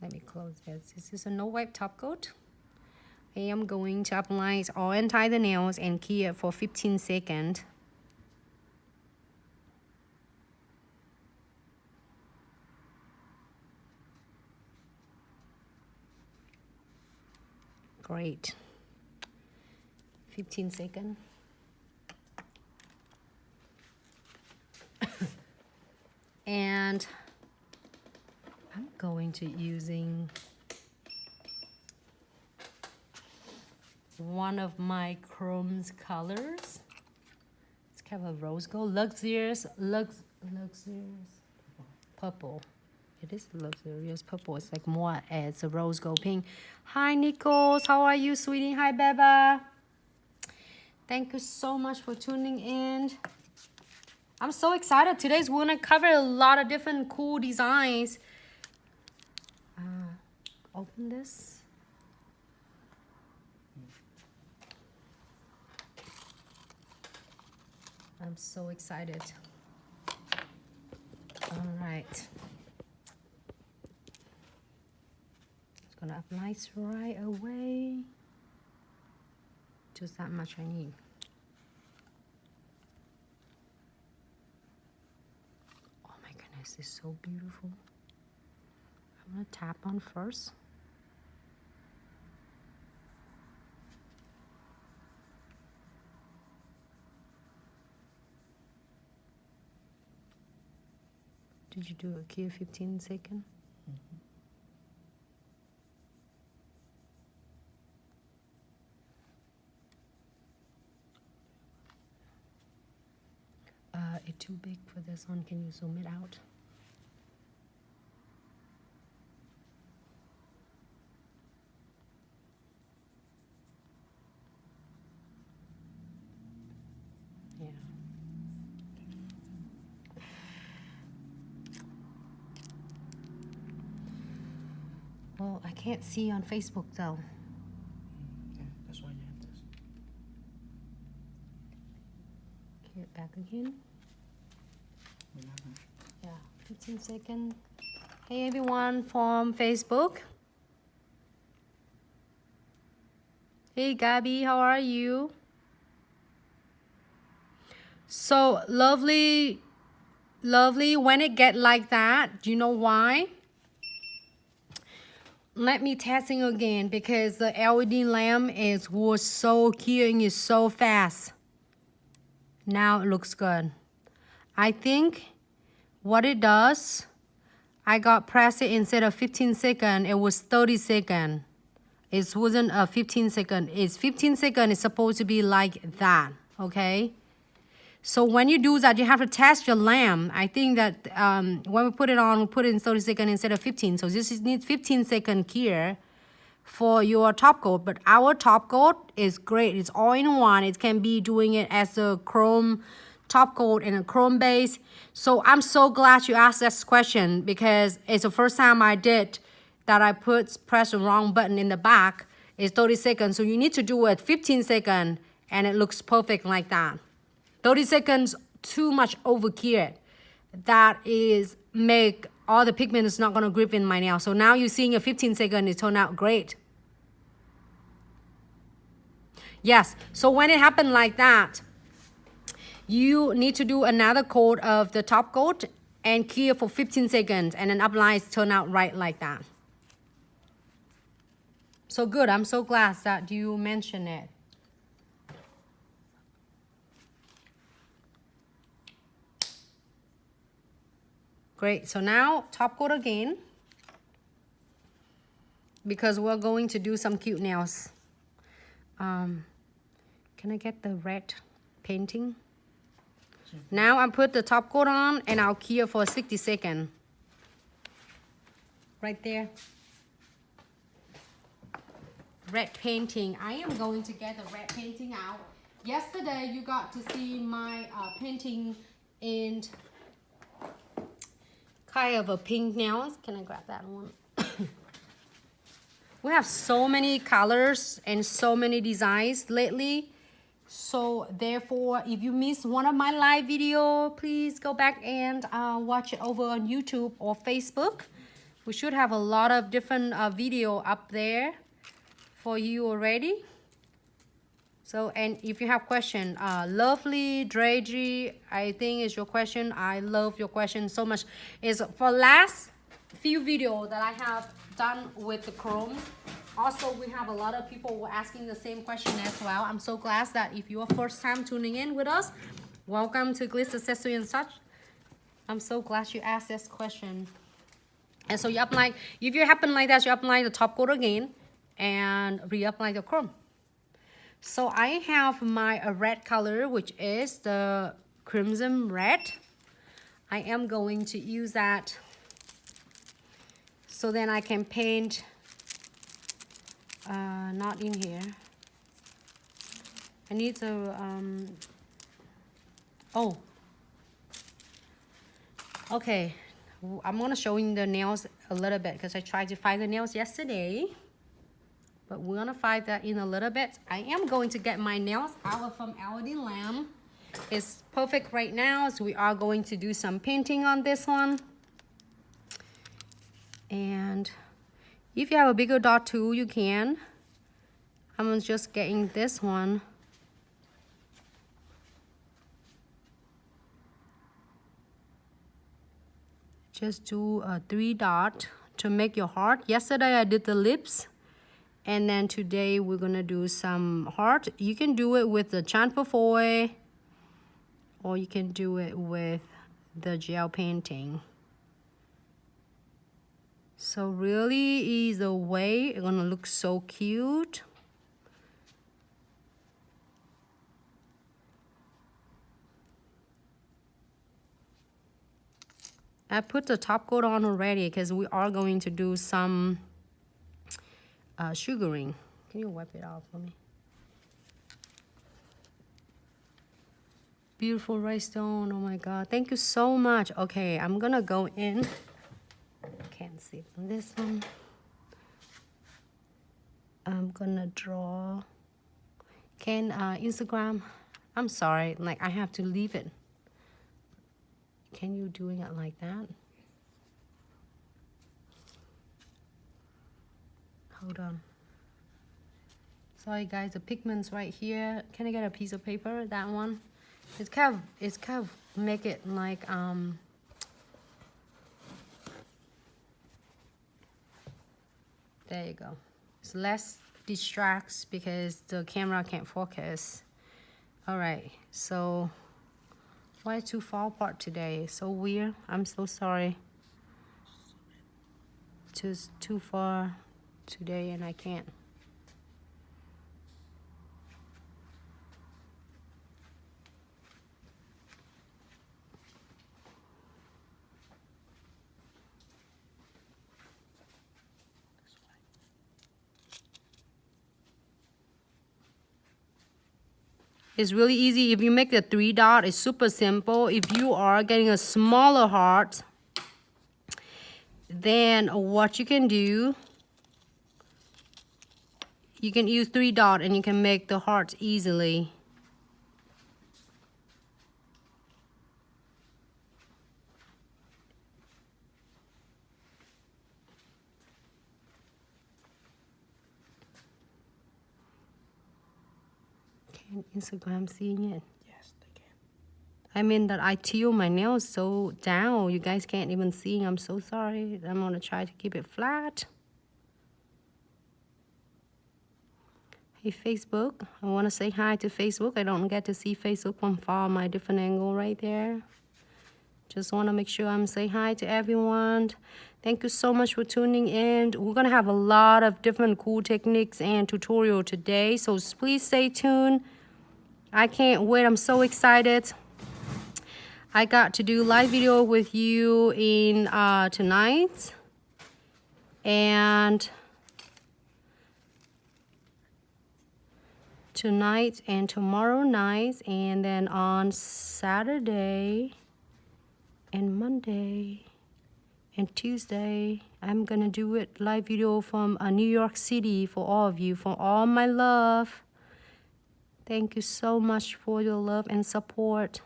Let me close this. This is a no wipe top coat. I am going to apply or untie the nails and key it for 15 seconds. Great. 15 seconds. And I'm going to using one of my chrome's colors. It's kind of a rose gold, luxurious purple. It is luxurious purple. It's like more as a rose gold pink. Hi, Nichols. How are you, sweetie? Hi, Beba. Thank you so much for tuning in. I'm so excited. Today's we're gonna cover a lot of different cool designs. Open this. I'm so excited. All right. It's gonna apply right away. Just that much I need. Oh my goodness, it's so beautiful. I'm gonna tap on first. Did you do a key 15 second? It's too big for this one. Can you zoom it out? Yeah. Well, I can't see on Facebook though. Yeah, that's why you have this. Key it back again. 11. Yeah, 15 seconds. Hey everyone from Facebook. Hey Gabby, how are you? So lovely, lovely. When it get like that, do you know why? Let me testing again because the LED lamp was so cute and is so fast. Now it looks good. I think what it does, I got pressed it instead of 15 seconds, it was 30 seconds. It wasn't a 15 second. It's 15 seconds. It's supposed to be like that, okay? So when you do that, you have to test your lamp. I think that when we put it on, we put it in 30 seconds instead of 15. So this needs 15 second here for your top coat. But our top coat is great. It's all in one. It can be doing it as a chrome top coat and a chrome base. So I'm so glad you asked this question because it's the first time I did that I press the wrong button in the back. It's 30 seconds. So you need to do it 15 seconds and it looks perfect like that. 30 seconds too much overcured. That is make all the pigment is not gonna grip in my nail. So now you're seeing a 15 second, it turned out great. Yes, so when it happened like that, you need to do another coat of the top coat and cure for 15 seconds and then apply it turn out right like that. So good, I'm so glad that you mentioned it. Great, so now top coat again because we're going to do some cute nails. Can I get the red painting? Now I put the top coat on and I'll cure for 60 seconds. Right there. Red painting. I am going to get the red painting out. Yesterday you got to see my painting in kind of a pink nails. Can I grab that one? We have so many colors and so many designs lately. So therefore, if you missed one of my live video, please go back and watch it over on YouTube or Facebook. We should have a lot of different video up there for you already. So, and if you have question, lovely Dragey, I think is your question. I love your question so much. Is for last few video that I have done with the Chrome. Also, we have a lot of people who are asking the same question as well. I'm so glad that if you're first time tuning in with us, welcome to Glitz Accessory and such. I'm so glad you asked this question. And so you apply, if you happen like that, you apply the top coat again and reapply the Chrome. So I have my red color, which is the crimson red. I am going to use that so then I can paint, not in here. I need to, oh, okay. I'm gonna show you the nails a little bit because I tried to find the nails yesterday. But we're gonna find that in a little bit. I am going to get my nails out from Valentine lamp. It's perfect right now, so we are going to do some painting on this one. And if you have a bigger dot tool, you can. I'm just getting this one. Just do a 3 dot to make your heart. Yesterday I did the lips. And then today we're gonna do some heart. You can do it with the chamfer foil, or you can do it with the gel painting. So really either way, it's gonna look so cute. I put the top coat on already because we are going to do some sugaring. Can you wipe it off for me? Beautiful rhinestone. Oh my god, thank you so much. Okay, I'm gonna go in. Can't see on this one. I'm gonna draw. Can Instagram, I'm sorry, like I have to leave it. Can you doing it like that? Hold on. Sorry guys, the pigment's right here. Can I get a piece of paper? That one. It's kind of make it like there you go. It's less distracts because the camera can't focus. All right, so why too far apart today? So weird. I'm so sorry. Just too far today and I can't. It's really easy. If you make the 3 dot, it's super simple. If you are getting a smaller heart, then what you can do, you can use 3 dot and you can make the hearts easily. Can Instagram seeing it? Yes, they can. I mean that I tilt my nails so down, you guys can't even see. I'm so sorry. I'm gonna try to keep it flat. Hey Facebook, I wanna say hi to Facebook. I don't get to see Facebook from far, my different angle right there. Just wanna make sure I'm saying hi to everyone. Thank you so much for tuning in. We're gonna have a lot of different cool techniques and tutorial today, so please stay tuned. I can't wait, I'm so excited. I got to do live video with you in tonight and tomorrow night, and then on Saturday and Monday and Tuesday I'm gonna do it live video from New York City for all of you, for all my love. Thank you so much for your love and support.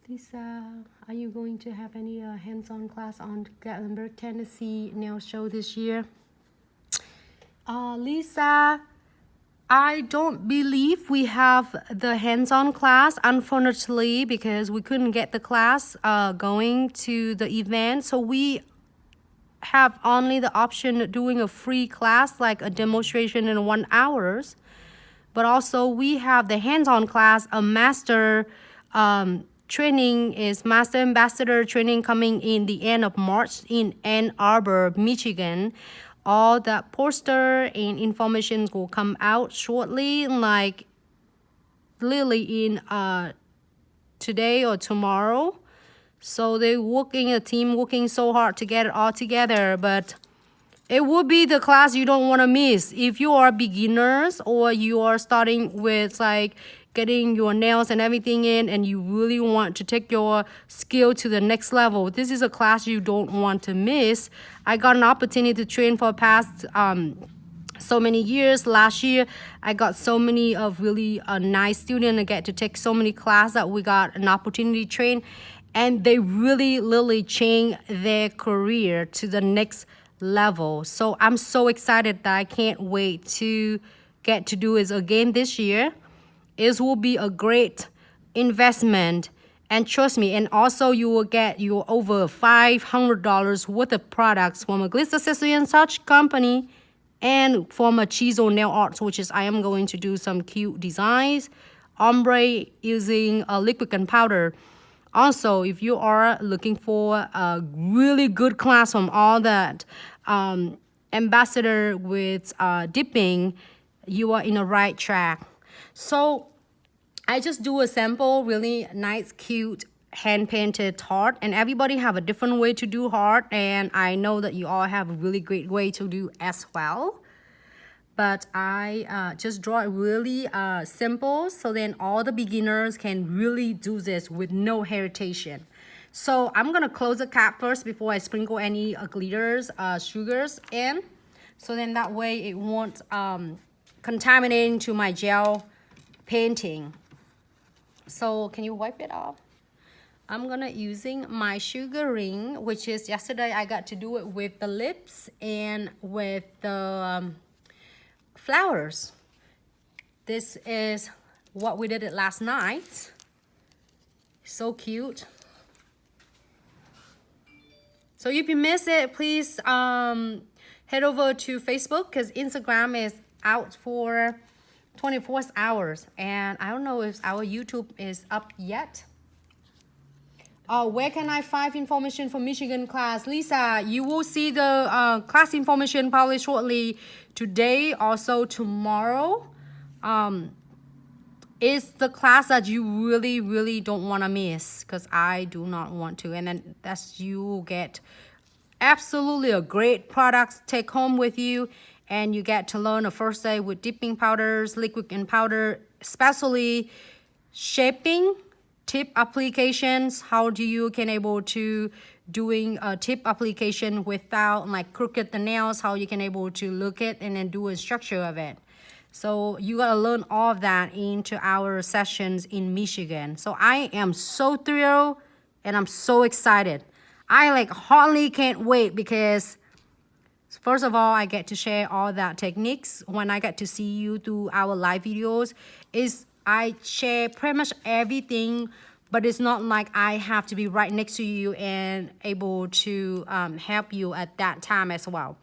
Lisa, are you going to have any hands-on class on Gatlinburg, Tennessee nail show this year? Lisa, I don't believe we have the hands-on class, unfortunately, because we couldn't get the class going to the event. So we have only the option of doing a free class, like a demonstration in 1 hour. But also we have the hands-on class, a master training is master ambassador training coming in the end of March in Ann Arbor, Michigan. All the poster and information will come out shortly, like literally in today or tomorrow. So they're working, a team working so hard to get it all together, but it will be the class you don't want to miss. If you are beginners or you are starting with like getting your nails and everything in and you really want to take your skill to the next level, this is a class you don't want to miss. I got an opportunity to train for past so many years. Last year, I got so many of really nice students. I get to take so many classes that we got an opportunity to train, and they really, literally change their career to the next level. So I'm so excited that I can't wait to get to do it again this year. It will be a great investment, and trust me, and also you will get your over $500 worth of products from a Glitz accessory and such company and from a Chisel nail arts, which is I am going to do some cute designs, ombre using a liquid and powder. Also, if you are looking for a really good class from all that ambassador with dipping, you are in the right track. So I just do a sample, really nice, cute, hand-painted heart, and everybody have a different way to do heart, and I know that you all have a really great way to do as well. But I just draw it really simple, so then all the beginners can really do this with no hesitation. So I'm gonna close the cap first before I sprinkle any glitters, sugars in. So then that way it won't contaminate into my gel painting. So can you wipe it off? I'm gonna using my sugar ring, which is yesterday I got to do it with the lips and with the flowers. This is what we did it last night. So cute. So if you miss it, please head over to Facebook, because Instagram is out for 24 hours, and I don't know if our YouTube is up yet. Where can I find information for Michigan class? Lisa, you will see the class information probably shortly today, also tomorrow. It's the class that you really, really don't want to miss, because I do not want to. And then that's, you will get absolutely a great product take home with you, and you get to learn the first day with dipping powders, liquid and powder, especially shaping, tip applications. How do you can able to doing a tip application without like crooked the nails, how you can able to look it and then do a structure of it. So you gotta learn all of that into our sessions in Michigan. So I am so thrilled and I'm so excited. I like hardly can't wait, because first of all, I get to share all that techniques when I get to see you through our live videos. Is I share pretty much everything, but it's not like I have to be right next to you and able to help you at that time as well.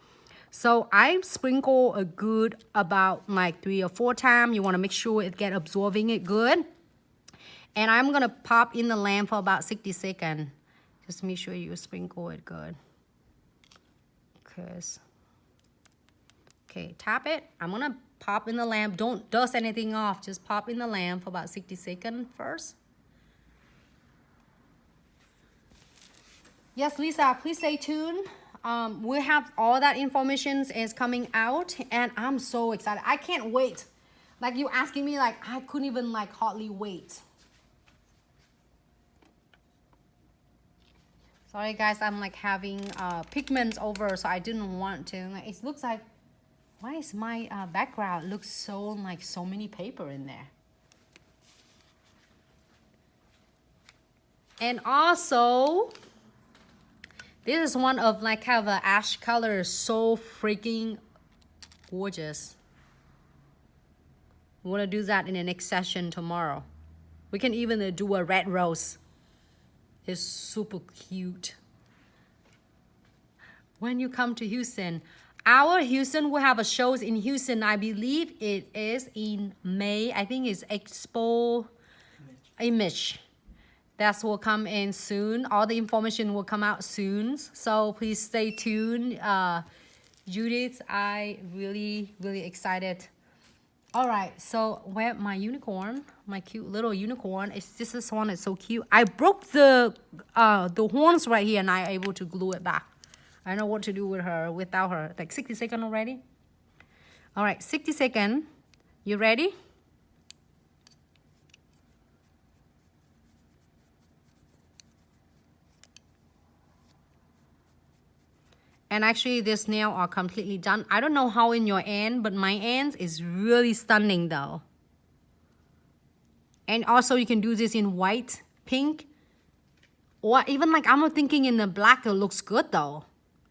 So I sprinkle a good about like 3 or 4 times. You want to make sure it get absorbing it good. And I'm going to pop in the lamp for about 60 seconds. Just make sure you sprinkle it good. Okay, tap it. I'm going to pop in the lamp. Don't dust anything off. Just pop in the lamp for about 60 seconds first. Yes, Lisa, please stay tuned. We have all that information is coming out, and I'm so excited. I can't wait. Like you asking me, like I couldn't even like hardly wait. Sorry guys, I'm like having pigments over, so I didn't want to. Like, it looks like, why is my background looks so like so many paper in there? And also, this is one of like kind of an ash color, so freaking gorgeous. We want to do that in the next session tomorrow. We can even do a red rose. It's super cute. When you come to Houston, our Houston will have a shows in Houston. I believe it is in May. I think it's Expo Image. That will come in soon. All the information will come out soon. So please stay tuned. Judith, I really excited. All right, so where my unicorn, my cute little unicorn, this one is so cute. I broke the horns right here and I'm able to glue it back. I don't know what to do with her, without her. Like 60 seconds already. All right, 60 seconds. You ready? And actually, this nail are completely done. I don't know how in your end, but my ends is really stunning though. And also you can do this in white, pink, or even like I'm thinking in the black, it looks good though.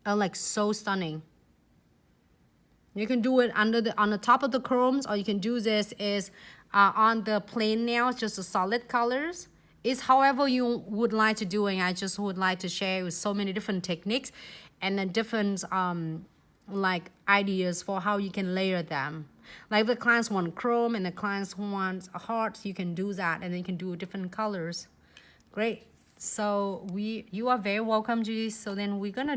Like so stunning. You can do it on the top of the chromes, or you can do this is on the plain nails, just the solid colors. It's however you would like to do it. I just would like to share with so many different techniques and then different like ideas for how you can layer them. Like the clients want chrome and the clients want hearts, you can do that, and then you can do different colors. Great. So you are very welcome, Judy. So then we're gonna